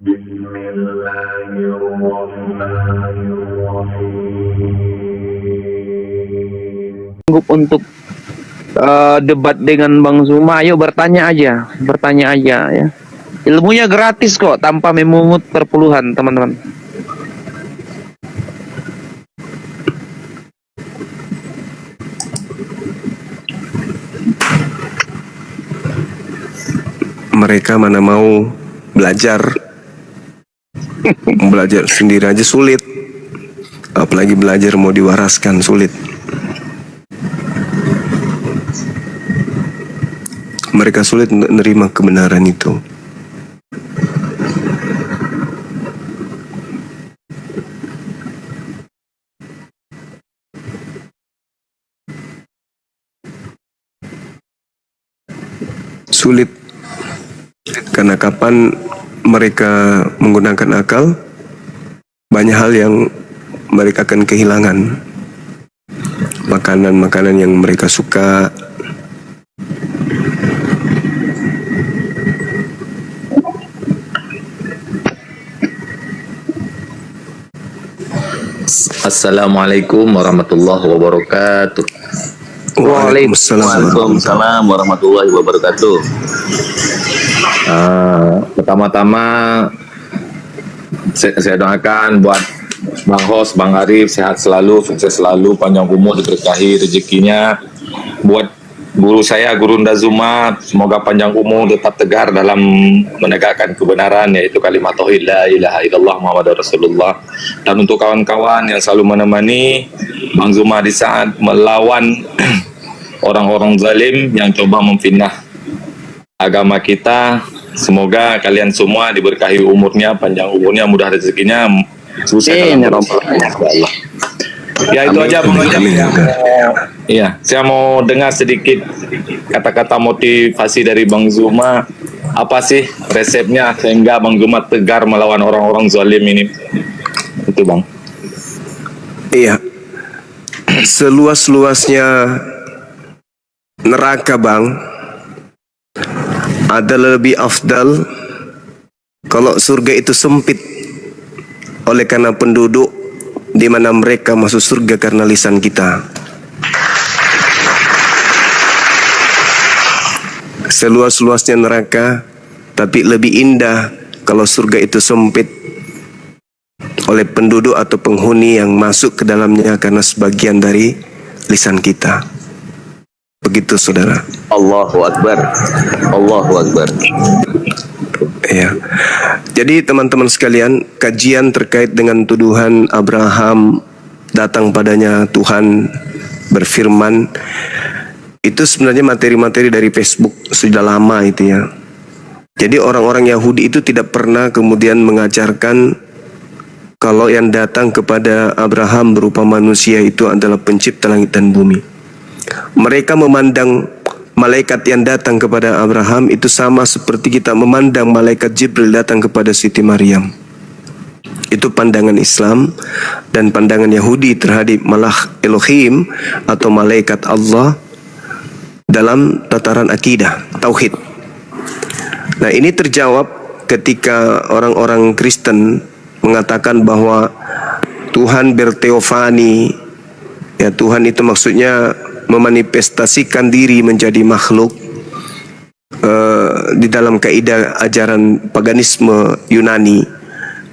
Sanggup untuk debat dengan Bang Zuma, ayo bertanya aja ya. Ilmunya gratis kok, tanpa memungut perpuluhan, teman-teman. Mereka mana mau belajar sendiri aja sulit, apalagi belajar mau diwaraskan sulit. Mereka sulit menerima kebenaran itu. Sulit karena kapan mereka menggunakan akal, banyak hal yang mereka akan kehilangan. Makanan-makanan yang mereka suka, Assalamualaikum warahmatullahi wabarakatuh. Waalaikumsalam warahmatullahi wabarakatuh. Pertama-tama saya doakan buat Bang Hos, Bang Arif sehat selalu, sukses selalu, panjang umur, diberkahi rezekinya. Buat guru saya, Guru Ndazuma, semoga panjang umur, tetap tegar dalam menegakkan kebenaran, yaitu kalimat tauhid la ilaha illallah Muhammadur Rasulullah. Dan untuk kawan-kawan yang selalu menemani Bang Zuma di saat melawan orang-orang zalim yang coba memfitnah agama kita, semoga kalian semua diberkahi umurnya, panjang umurnya, mudah rezekinya, sukses dalam Allah. Ya itu aja Bang. Iya, saya mau dengar sedikit kata-kata motivasi dari Bang Zuma. Apa sih resepnya sehingga Bang Zuma tegar melawan orang-orang zalim ini? Itu Bang. Iya, seluas-luasnya neraka Bang, ada lebih afdal kalau surga itu sempit oleh karena penduduk, di mana mereka masuk surga karena lisan kita. Seluas-luasnya neraka, tapi lebih indah kalau surga itu sempit oleh penduduk atau penghuni yang masuk ke dalamnya karena sebagian dari lisan kita. Begitu saudara. Allahu Akbar. Allahu Akbar. Ya. Jadi teman-teman sekalian, kajian terkait dengan tuduhan Abraham datang padanya Tuhan berfirman, itu sebenarnya materi-materi dari Facebook sudah lama itu ya. Jadi orang-orang Yahudi itu tidak pernah kemudian mengajarkan kalau yang datang kepada Abraham berupa manusia itu adalah pencipta langit dan bumi. Mereka memandang malaikat yang datang kepada Abraham itu sama seperti kita memandang malaikat Jibril datang kepada Siti Maryam. Itu pandangan Islam dan pandangan Yahudi terhadap Malach Elohim atau malaikat Allah dalam tataran akidah, tauhid. Nah, ini terjawab ketika orang-orang Kristen mengatakan bahwa Tuhan berteofani. Ya, Tuhan itu maksudnya memanifestasikan diri menjadi makhluk. Di dalam kaidah ajaran paganisme Yunani,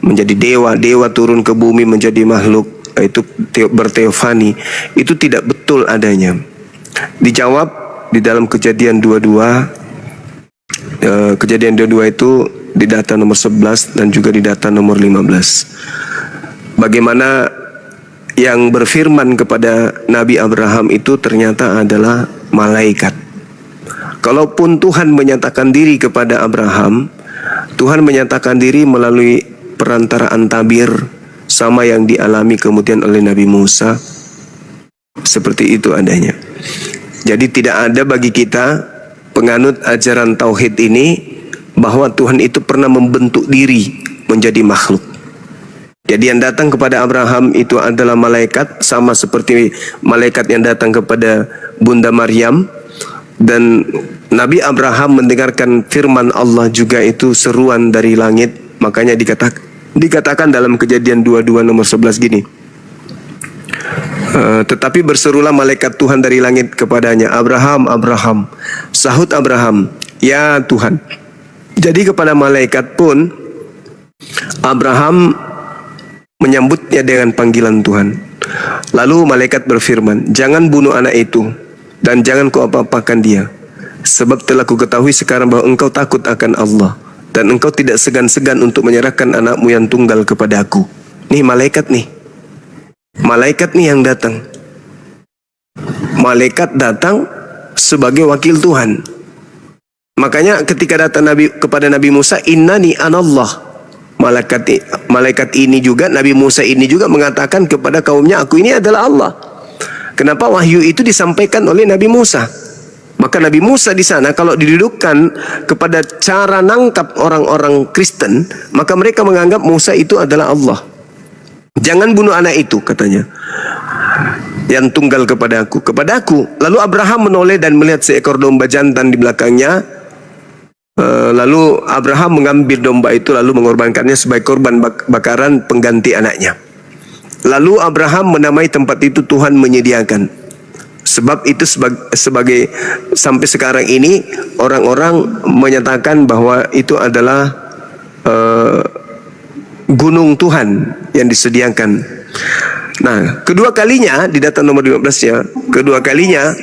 menjadi dewa turun ke bumi menjadi makhluk, itu berteofani. Itu tidak betul adanya. Dijawab di dalam Kejadian 22. Kejadian 22 itu di data nomor 11 dan juga di data nomor 15. Bagaimana yang berfirman kepada Nabi Abraham itu ternyata adalah malaikat. Kalaupun Tuhan menyatakan diri kepada Abraham, Tuhan menyatakan diri melalui perantaraan tabir, sama yang dialami kemudian oleh Nabi Musa. Seperti itu adanya. Jadi tidak ada bagi kita penganut ajaran tauhid ini bahwa Tuhan itu pernah membentuk diri menjadi makhluk. Jadi yang datang kepada Abraham itu adalah malaikat, sama seperti malaikat yang datang kepada Bunda Maryam. Dan Nabi Abraham mendengarkan firman Allah juga itu seruan dari langit. Makanya dikatakan dalam Kejadian 22 nomor 11 gini. Tetapi berserulah malaikat Tuhan dari langit kepadanya, Abraham, Abraham. Sahut Abraham, ya Tuhan. Jadi kepada malaikat pun Abraham menyambutnya dengan panggilan Tuhan. Lalu malaikat berfirman, jangan bunuh anak itu dan jangan kau apa-apakan dia. Sebab telah ku ketahui sekarang bahwa engkau takut akan Allah dan engkau tidak segan-segan untuk menyerahkan anakmu yang tunggal kepada aku. Nih malaikat nih. Malaikat nih yang datang. Malaikat datang sebagai wakil Tuhan. Makanya ketika datang kepada Nabi Musa, innani anallah. Malaikat ini juga, Nabi Musa ini juga mengatakan kepada kaumnya, aku ini adalah Allah. Kenapa wahyu itu disampaikan oleh Nabi Musa? Maka Nabi Musa di sana kalau didudukkan kepada cara nangkap orang-orang Kristen, maka mereka menganggap Musa itu adalah Allah. Jangan bunuh anak itu, katanya, yang tunggal kepada aku. Lalu Abraham menoleh dan melihat seekor domba jantan di belakangnya. Lalu Abraham mengambil domba itu lalu mengorbankannya sebagai korban bakaran pengganti anaknya. Lalu Abraham menamai tempat itu Tuhan menyediakan. Sebab itu sebagai sampai sekarang ini orang-orang menyatakan bahwa itu adalah gunung Tuhan yang disediakan. Nah, kedua kalinya di data nomor 15-nya, kedua kalinya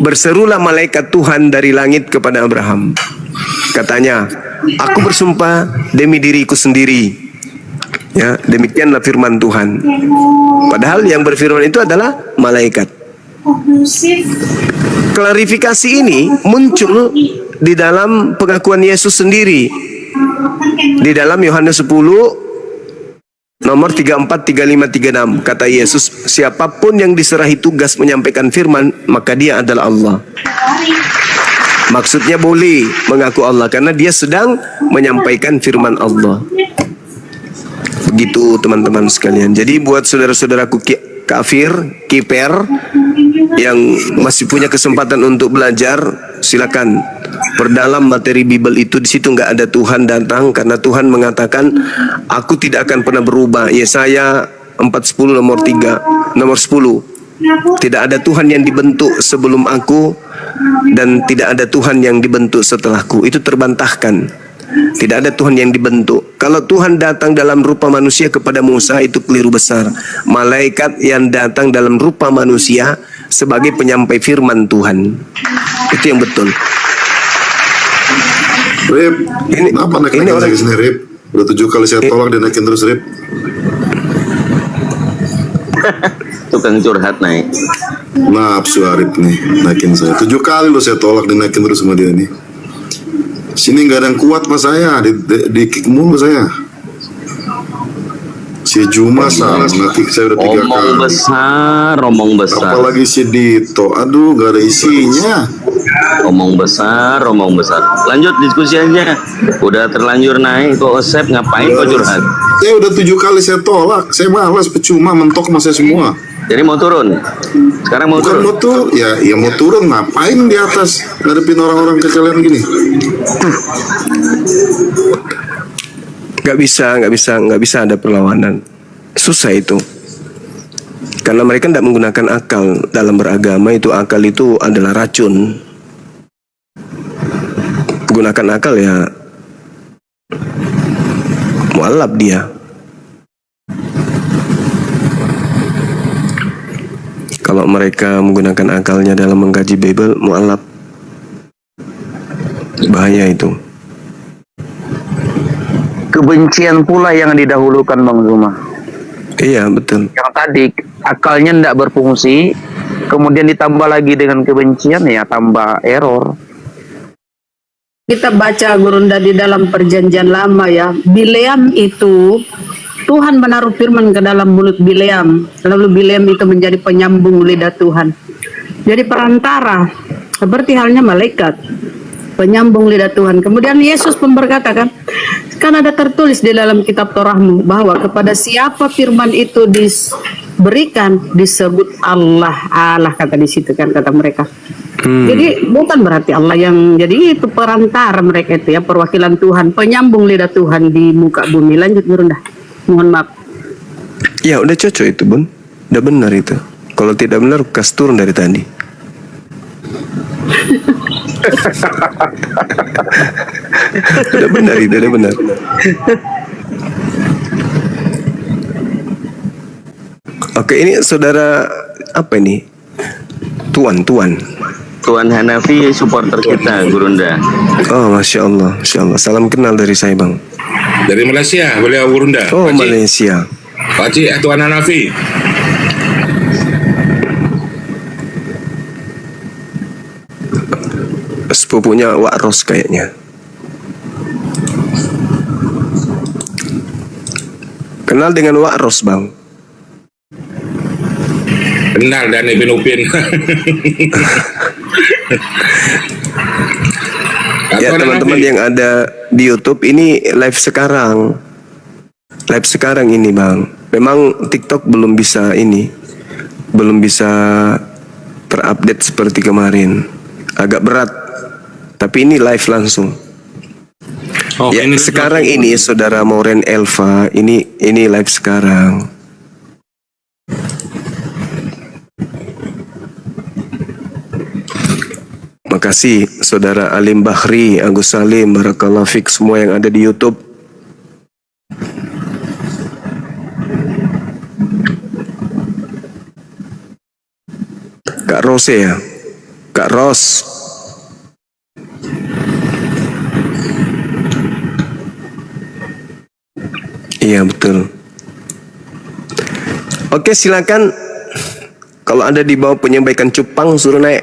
berserulah malaikat Tuhan dari langit kepada Abraham. Katanya, aku bersumpah demi diriku sendiri. Ya, demikianlah firman Tuhan. Padahal yang berfirman itu adalah malaikat. Klarifikasi ini muncul di dalam pengakuan Yesus sendiri. Di dalam Yohanes 10 nomor 34, 35, 36 kata Yesus, siapapun yang diserahi tugas menyampaikan firman, maka dia adalah Allah. Maksudnya boleh mengaku Allah karena dia sedang menyampaikan firman Allah. Begitu teman-teman sekalian. Jadi buat saudara-saudaraku kafir, kiper yang masih punya kesempatan untuk belajar, silakan perdalam materi Bible itu. Di situ nggak ada Tuhan datang karena Tuhan mengatakan, aku tidak akan pernah berubah. Yesaya 40 nomor 3 nomor 10. Tidak ada Tuhan yang dibentuk sebelum aku dan tidak ada Tuhan yang dibentuk setelahku. Itu terbantahkan. Tidak ada Tuhan yang dibentuk. Kalau Tuhan datang dalam rupa manusia kepada Musa, itu keliru besar. Malaikat yang datang dalam rupa manusia sebagai penyampai firman Tuhan. Itu yang betul. Rip, ini apa naik-naikin saya kesini, Rip? Udah 7 kali saya tolak dan naikin terus, Rip. Tukang curhat naik. Nafsu Arif nih, naikin saya 7 kali lo saya tolak dan naikin terus sama dia nih. Sini nggak ada yang kuat mas saya, di kick mulu saya. Si Juma salah, nge-kick saya udah 3 kali. Omong besar. Apalagi si Dito, aduh gak ada isinya. Omong besar. Lanjut diskusi aja. Udah terlanjur naik, kok Osep ngapain kok curhat? Ya udah 7 kali saya tolak, saya malas, percuma, mentok sama saya semua. Jadi mau turun? Sekarang mau Bukan turun? mau turun, ya mau turun, ngapain di atas ngadepin orang-orang kayak kalian gini? Nggak bisa ada perlawanan. Susah itu. Karena mereka tidak menggunakan akal dalam beragama. Itu akal itu adalah racun. Gunakan akal ya mualaf dia. Kalau mereka menggunakan akalnya dalam mengkaji Bible, mualaf. Bahaya itu. Kebencian pula yang didahulukan Bang Zuma. Iya betul. Yang tadi akalnya tidak berfungsi, kemudian ditambah lagi dengan kebencian, ya tambah error. Kita baca Gurunda di dalam perjanjian lama ya, Bileam itu Tuhan menaruh firman ke dalam mulut Bileam, lalu Bileam itu menjadi penyambung lidah Tuhan. Jadi perantara, seperti halnya malaikat, penyambung lidah Tuhan. Kemudian Yesus pun berkata kan ada tertulis di dalam kitab Torahmu bahwa kepada siapa firman itu diberikan disebut Allah kata di situ kan, kata mereka. Jadi bukan berarti Allah yang jadi itu perantara mereka itu ya, perwakilan Tuhan, penyambung lidah Tuhan di muka bumi. Lanjut Gurunda. Mohon maaf. Ya udah cocok itu Bun. Udah benar itu. Kalau tidak benar kas turun dari tadi. Udah benar itu, udah benar. Oke, ini saudara apa ini? Tuan. Tuan Hanafi supporter kita, Gurunda. Oh, masya Allah. Salam kenal dari saya Bang. Dari Malaysia, beliau Gurunda. Oh, Pak Cik. Malaysia. Pak Cik, Tuan Hanafi. Sepupunya Wak Ros kayaknya. Kenal dengan Wak Ros Bang. Kenal dan Ibn Upin. Ya teman-teman yang ada di YouTube ini live sekarang. Live sekarang ini Bang. Memang TikTok belum bisa ini. Belum bisa terupdate seperti kemarin. Agak berat. Tapi ini live langsung. Oh, Ya, ini sekarang ini Saudara Moren Elva ini live sekarang. Makasih Saudara Alim Bahri, Agus Salim, Barakallahu Fik semua yang ada di YouTube. Kak Rose ya, Kak Ros. Iya betul. Oke silakan. Kalau ada di bawah penyampaikan cupang suruh naik.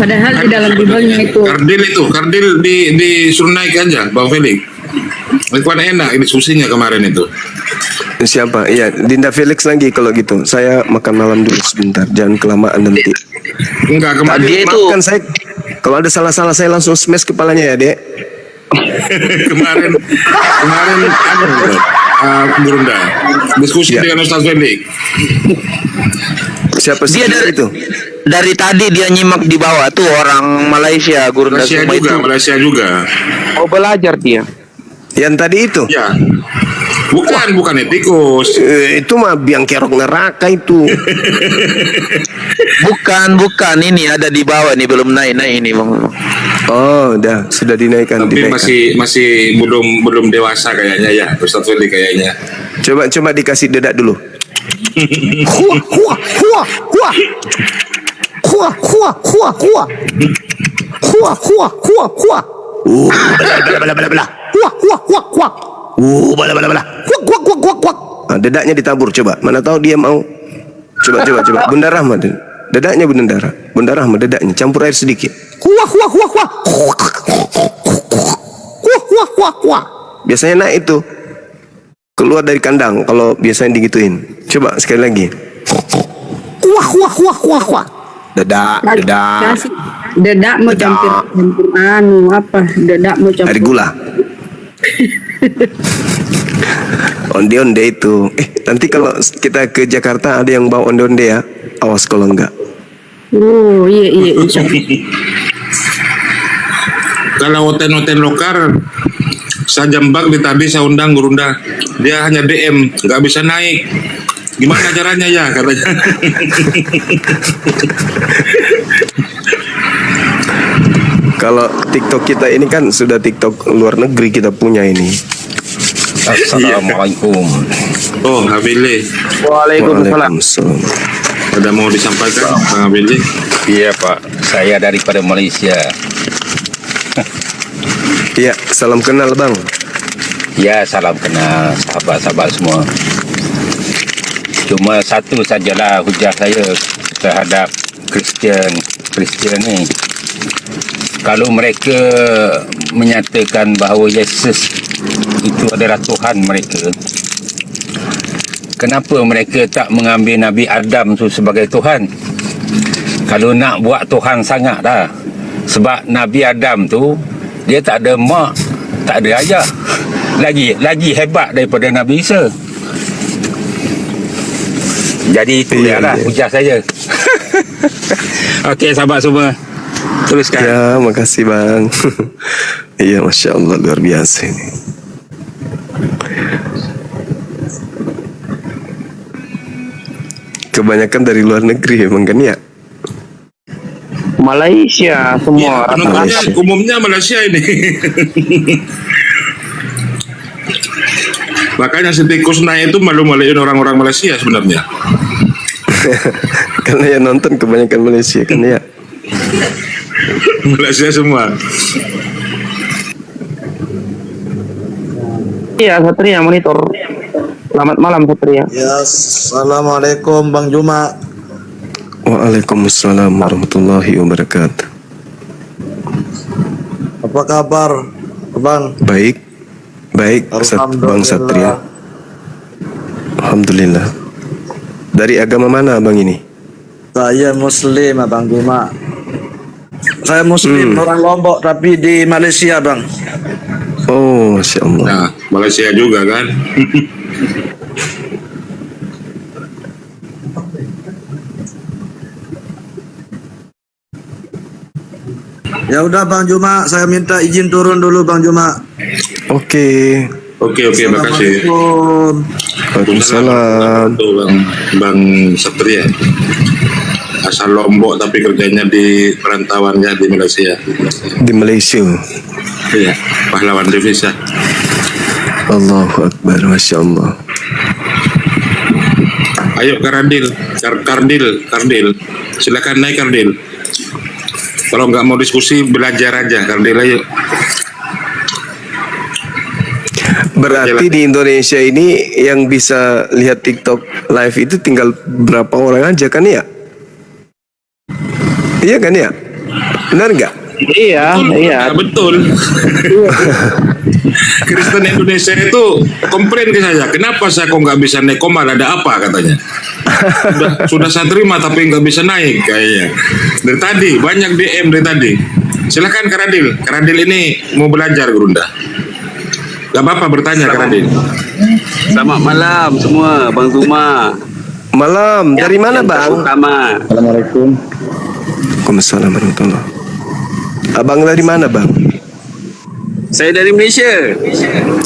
Padahal di dalam Bibalnya itu Kardil disuruh naik aja, Bang Felix. Itu kan enak diskusinya kemarin itu. Siapa? Iya, Dinda Felix lagi kalau gitu. Saya makan malam dulu sebentar, jangan kelamaan nanti. Enggak, kemarin Tadi itu Maafkan saya, kalau ada salah-salah saya langsung smash kepalanya ya, Dek. kemarin Gurunda diskusi Ya. dengan Ustaz Felix. Siapa sih dia itu? dari tadi dia nyimak di bawah tuh orang Malaysia, Gurunda Malaysia semua juga, itu. Malaysia juga. Mau belajar dia. Yang tadi itu? Ya. Bukan etikus. Itu mah biang kerok neraka itu. Bukan ini ada di bawah nih, belum naik ini Bang. Oh, udah sudah dinaikkan. Tapi masih belum dewasa kayaknya ya, Ustaz Felix kayaknya. Coba dikasih dedak dulu. Hua, hua, hua, hua. Hua, hua, hua, hua. Hua, hua, hua, hua. Bala, bala, bala. Hua, hua, hua, hua. Bala, bala, bala. Kuak, kuak, kuak, kuak, kuak. Nah, dedaknya ditabur coba. Mana tahu dia mau. Coba. Bunda Rahmat. Dedaknya Bunda Rahmat, dedaknya campur air sedikit. Hua, hua, hua, hua. Hua, hua, hua, hua. Biasanya naik itu. Keluar dari kandang kalau biasanya digituin. Coba sekali lagi. Wah wah wah wah wah. Dedak. kasih dedak mau campur dedak mau campur Air gula. Onde-onde itu. Nanti kalau kita ke Jakarta ada yang bawa onde-onde ya. Awas kalau enggak. Oh iya insya Allah. Kalau hotel-hotel lokal, saya jambak di tadi saya undang Gurunda, dia hanya DM, nggak bisa naik. Gimana caranya ya katanya? Kalau TikTok kita ini kan sudah TikTok luar negeri kita punya ini. Assalamualaikum. Oh, Habile, Waalaikumsalam. Waalaikumsalam. ada mau disampaikan, Bang Habile? Iya Pak, saya daripada Malaysia. Iya, salam kenal Bang. Ya, salam kenal sahabat-sahabat semua. Cuma satu sajalah hujah saya terhadap Kristian ni. Kalau mereka menyatakan bahawa Yesus itu adalah Tuhan mereka, kenapa mereka tak mengambil Nabi Adam tu sebagai Tuhan? Kalau nak buat Tuhan sangat dah. Sebab Nabi Adam tu dia tak ada mak, tak ada ayah. Lagi hebat daripada Nabi Isa. Jadi itu Iya, lah iya. hujah saya. Okey, sahabat semua. Teruskan. Ya, makasih bang. Iya, masya Allah luar biasa ini. Kebanyakan dari luar negeri emang kan ya. Malaysia semua. Penontonnya umumnya Malaysia ini. Makanya si tikus naik itu malu-maluin orang-orang Malaysia sebenarnya. Karena yang nonton kebanyakan Malaysia kan ya. Malaysia semua. Iya, Satria monitor. Selamat malam Satria. Ya, assalamualaikum Bang Juma. Waalaikumsalam warahmatullahi wabarakatuh. Apa kabar, Bang? Baik, baik Bang Satria. Alhamdulillah. Dari agama mana abang ini? Saya Muslim, Bang Juma. Saya Muslim, orang Lombok tapi di Malaysia, Bang. Oh, masya Allah. Nah, Malaysia juga kan. Ya udah Bang Juma, saya minta izin turun dulu Bang Juma. Oke. Oke, makasih. Assalamualaikum. Waalaikumsalam. Tuh Bang Satria. Asal Lombok tapi kerjanya di perantauannya di Malaysia. Di Malaysia. Iya, pahlawan devisa. Allahu Akbar, masya Allah. Ayo Kardil, Kardil. Silakan naik Kardil. Kalau nggak mau diskusi belajar aja Kardil, ayo. Berarti di Indonesia ini yang bisa lihat TikTok live itu tinggal berapa orang aja kan ya? Iya kan ya? Benar nggak? Iya, iya. Betul. Kristen Indonesia itu komplain ke saya, kenapa saya kok nggak bisa naik komal, ada apa katanya? Sudah saya terima tapi nggak bisa naik kayaknya. Dari tadi banyak DM dari tadi. Silakan Karadil ini mau belajar Gurunda. Gak apa-apa bertanya Karadil. Selamat malam semua, Bang Zuma. Malam, dari mana bang? Pertama, Assalamualaikum. Waalaikumsalam warahmatullahi. Abang dari mana bang? saya dari Malaysia.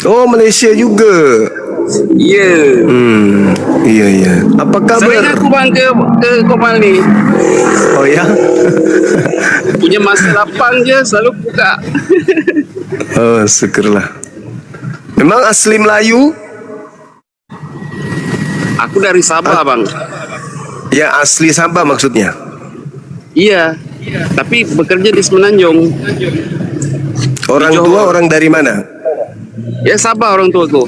Oh, Malaysia juga. Ya. Iya. Apa Sering kabar? aku bang ke Komal ni. Oh ya? Punya masa lapang je selalu buka. Oh, syukurlah. Memang asli Melayu? Aku dari Sabah bang. Ya, asli Sabah maksudnya. Iya. Tapi bekerja di Semenanjung. Orang Di Johor. tua orang dari mana? Ya Sabah orang tua aku.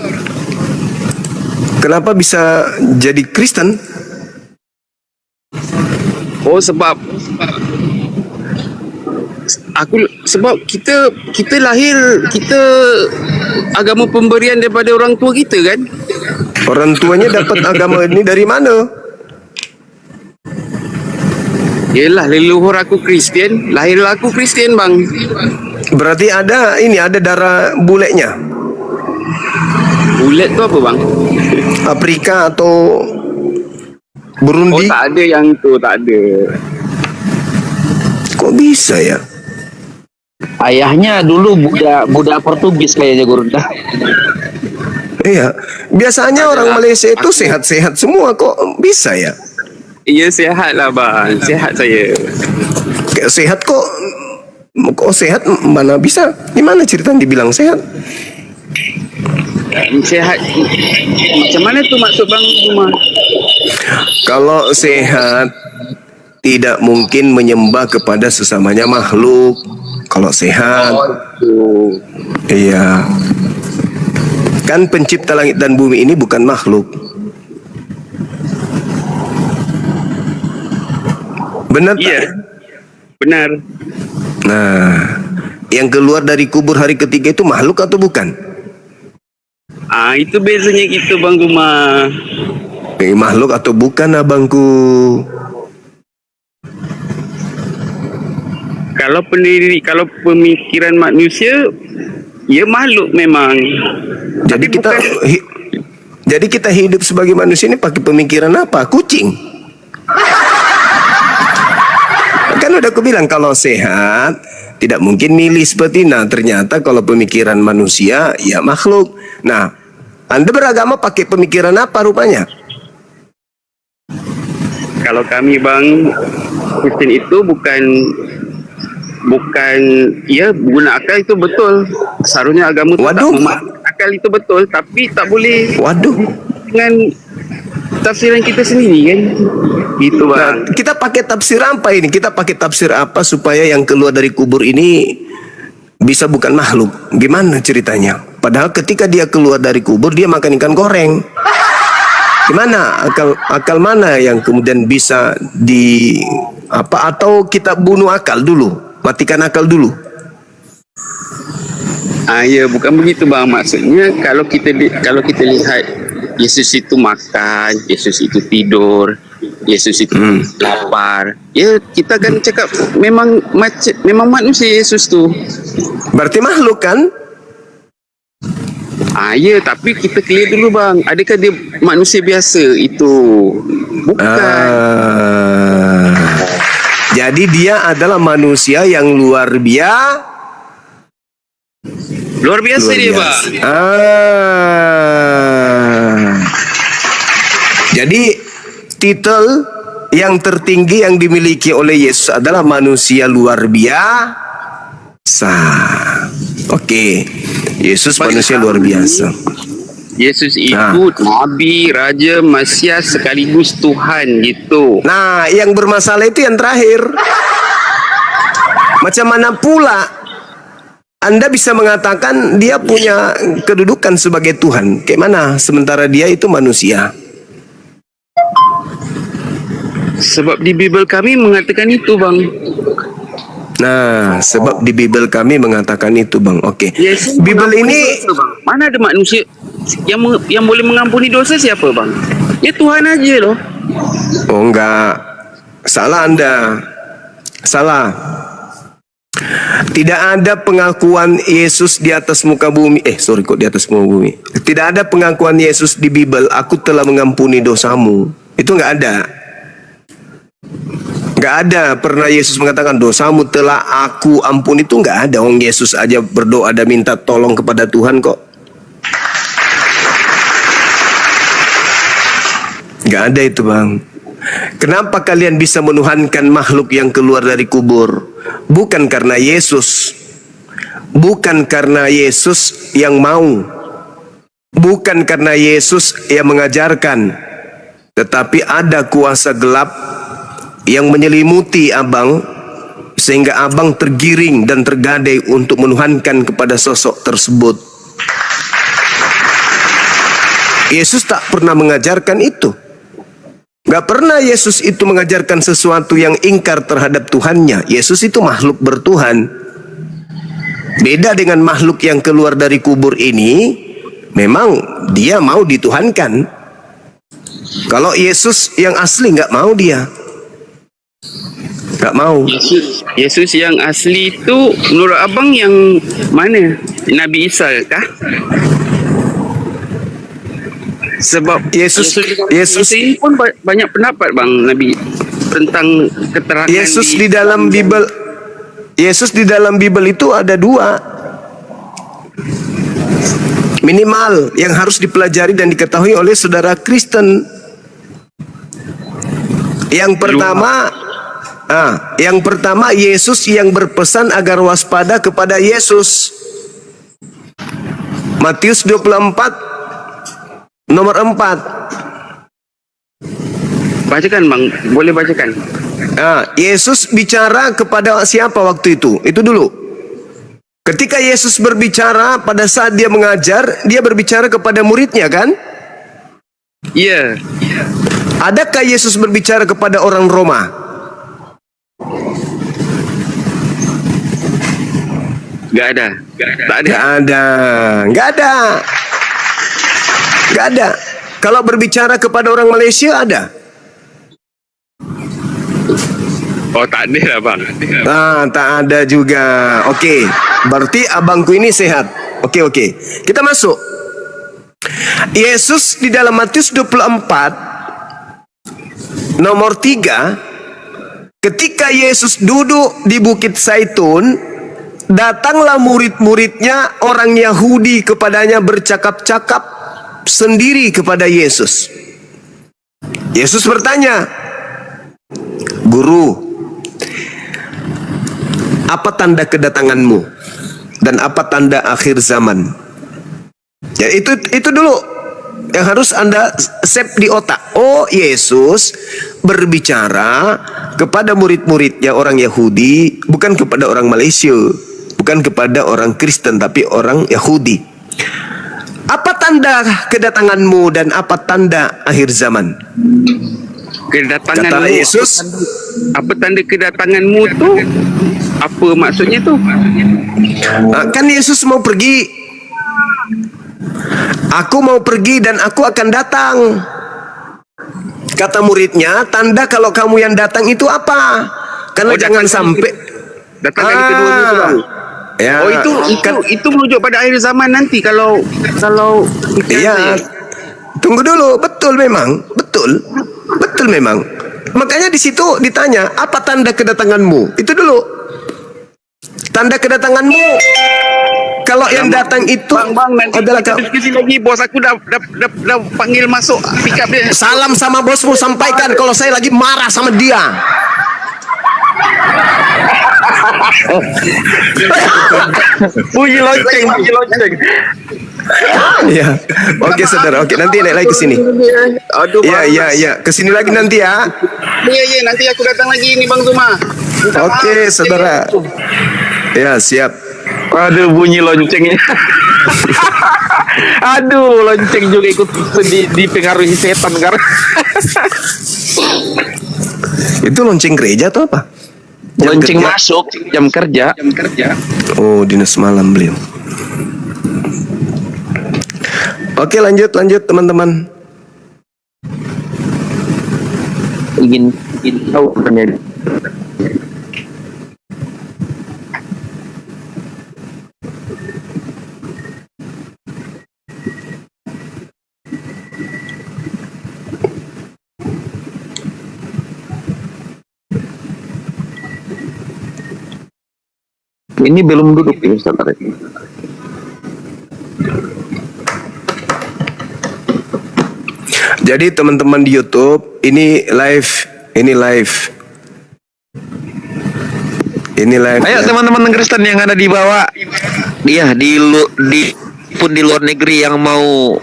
Kenapa bisa jadi Kristen? Oh sebab kita lahir, kita agama pemberian daripada orang tua kita kan. Orang tuanya dapat agama ini dari mana? Yelah leluhur aku Kristian, lahirlah aku Kristian bang. Berarti ada darah buleknya. Bulat tu apa bang? Afrika atau Oh Burundi? tak ada yang tu, tak ada. Kok bisa ya? Ayahnya dulu budak Portugis kayaknya Gurunda. Iya, biasanya orang Malaysia itu sehat-sehat semua, kok bisa ya? Iya sihat lah bang, sihat saya. Kayak sehat kok sehat, mana bisa? Gimana ceritanya dibilang sehat? Sihat macam mana tu maksud bang Umar? Kalau sehat tidak mungkin menyembah kepada sesamanya makhluk. Kalau sehat, iya. Kan pencipta langit dan bumi ini bukan makhluk. Benar tak? Iya, benar. Nah, yang keluar dari kubur hari ketiga itu makhluk atau bukan? Itu bezanya kita bang Umar. Makhluk atau bukan abangku? Kalau pemikiran manusia, ya makhluk memang. Jadi Tapi kita bukan- jadi kita hidup sebagai manusia ini pakai pemikiran apa? Kucing. udah aku bilang kalau sehat tidak mungkin milih seperti nah. Ternyata kalau pemikiran manusia ya makhluk. Nah, Anda beragama pakai pemikiran apa rupanya? Kalau kami bang Kristen itu bukan ya guna akal itu betul. Seharusnya agama itu tak Waduh. memakai akal itu betul, tapi tak boleh Waduh. dengan tafsiran kita sendiri kan. Gitu bang. Nah, kita pakai tafsir apa ini? Kita pakai tafsir apa supaya yang keluar dari kubur ini bisa bukan makhluk? Gimana ceritanya? Padahal ketika dia keluar dari kubur dia makan ikan goreng. Gimana akal mana yang kemudian bisa di apa atau kita bunuh akal dulu, matikan akal dulu? Ya bukan begitu bang. Maksudnya kalau kita lihat Yesus itu makan, Yesus itu tidur, Yesus itu lapar. Ya kita kan cakap memang manusia Yesus tu. Berarti makhluk kan? Ya tapi kita clear dulu bang. Adakah dia manusia biasa itu? Bukan. Jadi dia adalah manusia yang luar biasa. Luar biasa dia bang. Jadi titel yang tertinggi yang dimiliki oleh Yesus adalah manusia luar biasa. Oke. Yesus manusia luar biasa. Yesus itu Nabi, Raja, Mesias sekaligus Tuhan gitu. Nah, yang bermasalah itu yang terakhir. Macam mana pula Anda bisa mengatakan dia punya kedudukan sebagai Tuhan? Kayak mana? Sementara dia itu manusia. Sebab di Bible kami mengatakan itu bang. Nah, sebab di Bible kami mengatakan itu bang. Oke. Yesus Bible mengampuni ini dosa, bang. Mana ada manusia yang boleh mengampuni dosa siapa bang? Ya Tuhan aja loh. oh enggak. Salah Anda. Salah. Tidak ada pengakuan Yesus di atas muka bumi. Sorry kok di atas muka bumi. Tidak ada pengakuan Yesus di Bible. Aku telah mengampuni dosamu. Itu enggak ada. Enggak ada pernah Yesus mengatakan dosamu telah aku ampuni. Itu enggak ada. Orang Yesus aja berdoa dan minta tolong kepada Tuhan kok. Enggak ada itu bang. Kenapa kalian bisa menuhankan makhluk yang keluar dari kubur? Bukan karena Yesus. Bukan karena Yesus yang mau. Bukan karena Yesus yang mengajarkan. Tetapi ada kuasa gelap yang menyelimuti abang, sehingga abang tergiring dan tergadai untuk menuhankan kepada sosok tersebut. Yesus tak pernah mengajarkan itu. Gak pernah Yesus itu mengajarkan sesuatu yang ingkar terhadap Tuhannya. Yesus itu makhluk bertuhan. Beda dengan makhluk yang keluar dari kubur ini, memang dia mau dituhankan. Kalau Yesus yang asli gak mau dia. Gak mau. Yesus yang asli itu menurut abang yang mana? Nabi Isa kah? Sebab Yesus ini pun banyak pendapat bang Nabi tentang keterangan Yesus di dalam Bible. Yesus di dalam Bible itu ada dua minimal yang harus dipelajari dan diketahui oleh saudara Kristen. Yang pertama Yesus yang berpesan agar waspada kepada Yesus. Matius 24 nomor 4. Bacakan bang, boleh bacakan. Yesus bicara kepada siapa waktu itu? Itu dulu. Ketika Yesus berbicara pada saat dia mengajar, dia berbicara kepada muridnya kan? Iya. Adakah Yesus berbicara kepada orang Roma? Gak ada. Tak ada. Gak ada. Kalau berbicara kepada orang Malaysia ada? Oh tak ada lah bang. Tak ada juga. Oke, berarti abangku ini sehat. Oke. Kita masuk. Yesus di dalam Matius 24 nomor 3 ketika Yesus duduk di Bukit Zaitun, datanglah murid-muridnya orang Yahudi kepadanya bercakap-cakap sendiri kepada Yesus. Yesus bertanya, "Guru, apa tanda kedatanganmu dan apa tanda akhir zaman?" Ya, itu dulu yang harus Anda save di otak. Oh, Yesus berbicara kepada murid-muridnya orang Yahudi, bukan kepada orang Malaysia, bukan kepada orang Kristen, tapi orang Yahudi. Apa tanda kedatanganmu dan apa tanda akhir zaman? Kedatanganmu. Kata Yesus, Apa tanda kedatanganmu tu? Apa maksudnya tu? kan Yesus mau pergi. Aku mau pergi dan aku akan datang. Kata muridnya, tanda kalau kamu yang datang itu apa? Karena jangan sampai Datang kali kedua ni tu, bang. Ya, Oh, itu merujuk pada akhir zaman nanti kalau kita Iya, tunggu dulu, betul memang, betul memang. Makanya di situ ditanya, apa tanda kedatanganmu? Itu dulu, tanda kedatanganmu. Kalau yang datang itu bang nanti adalah kita diskusi lagi. Bos aku dah panggil masuk pick up dia. salam sama bosmu, sampaikan kalau saya lagi marah sama dia. Bunyi lonceng. Ya, oke saudara, oke nanti naik lagi ke sini. Aduh, Ya, ke sini lagi nanti ya. Iya, nanti aku datang lagi ni Bang Zuma. Oke saudara. Ya, siap. Aduh, bunyi loncengnya. Aduh, lonceng juga ikut dipengaruhi setan karena Itu lonceng gereja atau apa? lonceng masuk jam kerja. Oh, dinas malam beliau. Oke, lanjut teman-teman. Ingin tahu ternyata. Ini belum duduk ya, Ustaz Arif. Jadi teman-teman di YouTube, ini live. Ayo ya. teman-teman Kristen yang ada di bawah, iya di luar negeri yang mau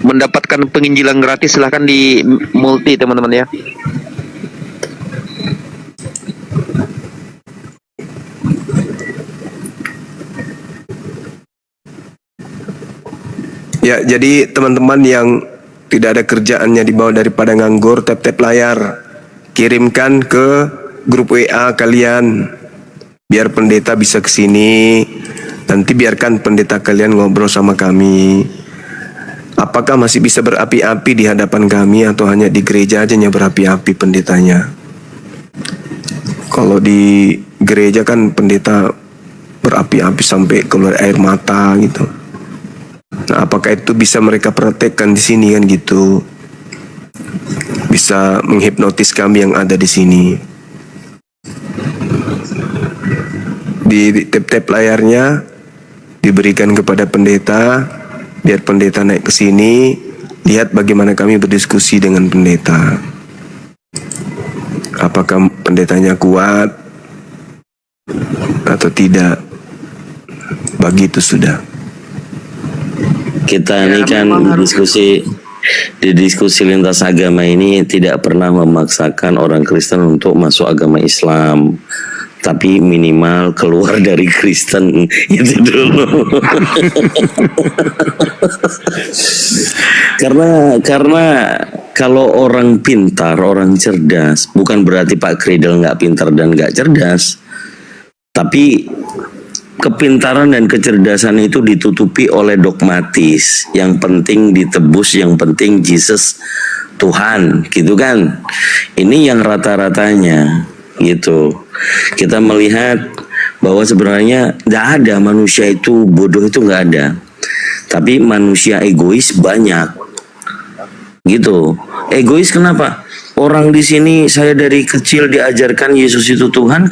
mendapatkan penginjilan gratis, silahkan di multi teman-teman ya. Ya, jadi teman-teman yang tidak ada kerjaannya di bawah daripada nganggur, tap-tap layar, kirimkan ke grup WA kalian, biar pendeta bisa kesini. Nanti biarkan pendeta kalian ngobrol sama kami. Apakah masih bisa berapi-api di hadapan kami atau hanya di gereja aja yang berapi-api pendetanya? Kalau di gereja kan pendeta berapi-api sampai keluar air mata gitu. Nah, apakah itu bisa mereka praktekkan di sini kan gitu? Bisa menghipnotis kami yang ada di sini. Di tap-tap layarnya diberikan kepada pendeta, biar pendeta naik ke sini, lihat bagaimana kami berdiskusi dengan pendeta. Apakah pendetanya kuat atau tidak? Begitu sudah. Kita ini kan di diskusi lintas agama ini tidak pernah memaksakan orang Kristen untuk masuk agama Islam, tapi minimal keluar dari Kristen itu dulu. karena kalau orang pintar, orang cerdas, bukan berarti Pak Kridel nggak pintar dan nggak cerdas, tapi kepintaran dan kecerdasan itu ditutupi oleh dogmatis. Yang penting ditebus, yang penting Jesus Tuhan, gitu kan? Ini yang rata-ratanya, gitu. Kita melihat bahwa sebenarnya nggak ada manusia itu bodoh, itu nggak ada. Tapi manusia egois banyak, gitu. Egois kenapa? Orang di sini saya dari kecil diajarkan Yesus itu Tuhan.